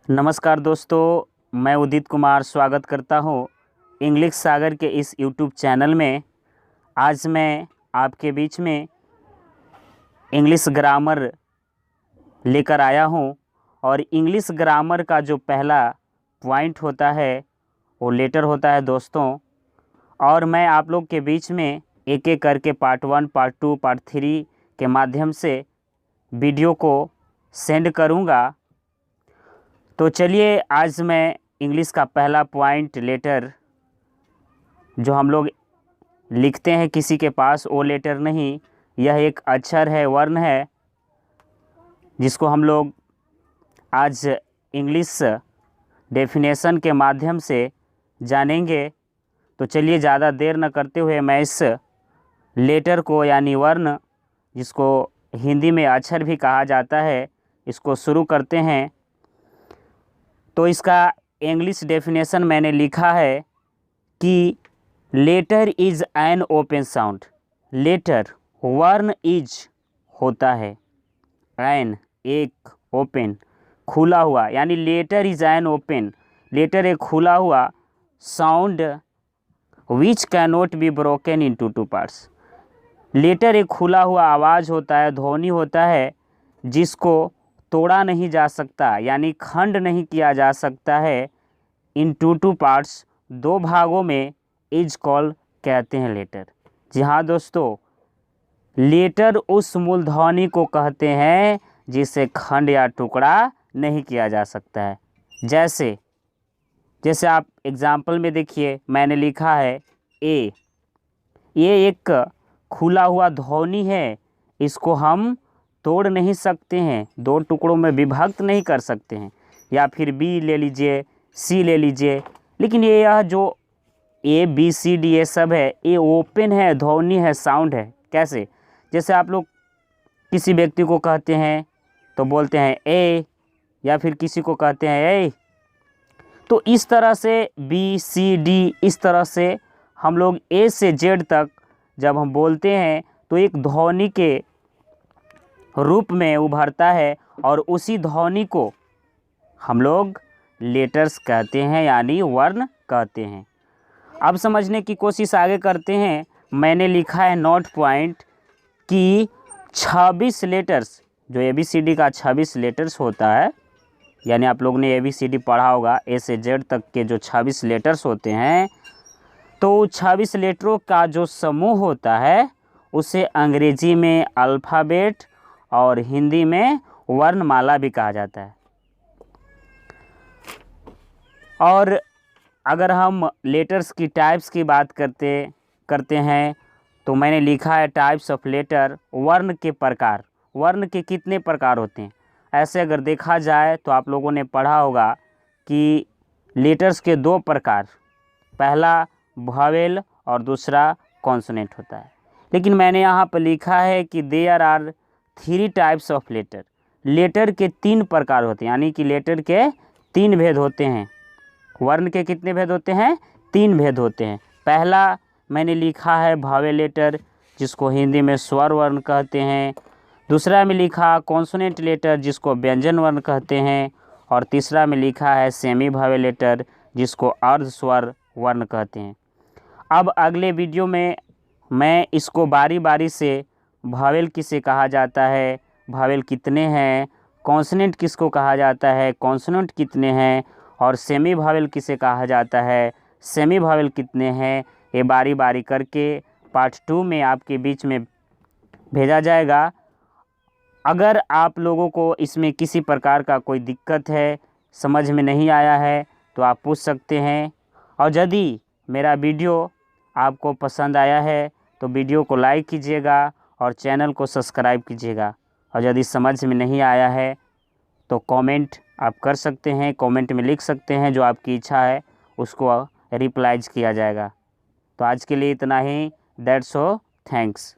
नमस्कार दोस्तों, मैं उदित कुमार स्वागत करता हूँ इंग्लिश सागर के इस यूट्यूब चैनल में। आज मैं आपके बीच में इंग्लिश ग्रामर लेकर आया हूँ और इंग्लिश ग्रामर का जो पहला पॉइंट होता है वो लेटर होता है दोस्तों। और मैं आप लोग के बीच में एक एक करके पार्ट 1, पार्ट 2, पार्ट 3 के माध्यम से वीडियो को सेंड करूँगा। तो चलिए आज मैं इंग्लिश का पहला पॉइंट लेटर जो हम लोग लिखते हैं किसी के पास, वो लेटर नहीं, यह एक अक्षर है, वर्ण है, जिसको हम लोग आज इंग्लिश डेफिनेशन के माध्यम से जानेंगे। तो चलिए ज़्यादा देर न करते हुए मैं इस लेटर को यानी वर्ण, जिसको हिंदी में अक्षर भी कहा जाता है, इसको शुरू करते हैं। तो इसका इंग्लिश डेफिनेशन मैंने लिखा है कि letter is an open sound. Letter वर्ण इज होता है, एन एक, ओपन खुला हुआ, यानी letter is an open, letter एक खुला हुआ sound which can not be broken into two parts. Letter एक खुला हुआ आवाज़ होता है, ध्वनि होता है, जिसको तोड़ा नहीं जा सकता, यानी खंड नहीं किया जा सकता है। इन टू पार्ट्स, दो भागों में, इज कॉल कहते हैं लेटर। जी हाँ दोस्तों, लेटर उस मूलध्वनि को कहते हैं जिसे खंड या टुकड़ा नहीं किया जा सकता है। जैसे आप एग्जाम्पल में देखिए, मैंने लिखा है ए। ये एक खुला हुआ ध्वनि है, इसको हम तोड़ नहीं सकते हैं, दो टुकड़ों में विभक्त नहीं कर सकते हैं। या फिर बी ले लीजिए, सी ले लीजिए, लेकिन यह जो ए बी सी डी ये सब है, ये ओपन है, ध्वनि है, साउंड है। कैसे? जैसे आप लोग किसी व्यक्ति को कहते हैं तो बोलते हैं ए, या फिर किसी को कहते हैं ए। तो इस तरह से बी सी डी, इस तरह से हम लोग ए से जेड तक जब हम बोलते हैं तो एक ध्वनि के रूप में उभरता है, और उसी ध्वनि को हम लोग लेटर्स कहते हैं, यानी वर्ण कहते हैं। अब समझने की कोशिश आगे करते हैं। मैंने लिखा है नोट पॉइंट कि 26 लेटर्स, जो ABCD का 26 लेटर्स होता है, यानी आप लोग ने ABCD पढ़ा होगा, ए से जेड तक के जो 26 लेटर्स होते हैं, तो 26 लेटरों का जो समूह होता है उसे अंग्रेजी में अल्फ़ाबेट और हिंदी में वर्णमाला भी कहा जाता है। और अगर हम लेटर्स की टाइप्स की बात करते हैं तो मैंने लिखा है टाइप्स ऑफ लेटर, वर्ण के प्रकार। वर्ण के कितने प्रकार होते हैं? ऐसे अगर देखा जाए तो आप लोगों ने पढ़ा होगा कि लेटर्स के दो प्रकार, पहला वॉवेल और दूसरा कॉन्सोनेंट होता है। लेकिन मैंने यहाँ पर लिखा है कि there are 3 types of letter. Letter के 3 प्रकार होते हैं, यानी कि लेटर के 3 भेद होते हैं। वर्ण के कितने भेद होते हैं? 3 भेद होते हैं। पहला मैंने लिखा है वॉवेल लेटर, जिसको हिंदी में स्वर वर्ण कहते हैं। दूसरा में लिखा कॉन्सोनेंट लेटर, जिसको व्यंजन वर्ण कहते हैं। और तीसरा में लिखा है सेमी वॉवेल लेटर, जिसको अर्ध स्वर वर्ण कहते हैं। अब अगले वीडियो में मैं इसको बारी बारी से वॉवेल किसे कहा जाता है, वॉवेल कितने हैं, कॉन्सोनेंट किसको कहा जाता है, कॉन्सोनेंट कितने हैं, और सेमी वॉवेल किसे कहा जाता है, सेमी वॉवेल कितने हैं, ये बारी बारी करके पार्ट 2 में आपके बीच में भेजा जाएगा। अगर आप लोगों को इसमें किसी प्रकार का कोई दिक्कत है, समझ में नहीं आया है, तो आप पूछ सकते हैं। और यदि मेरा वीडियो आपको पसंद आया है तो वीडियो को लाइक कीजिएगा और चैनल को सब्सक्राइब कीजिएगा। और यदि समझ में नहीं आया है तो कमेंट आप कर सकते हैं, कमेंट में लिख सकते हैं, जो आपकी इच्छा है उसको रिप्लाइज किया जाएगा। तो आज के लिए इतना ही। That's all, thanks.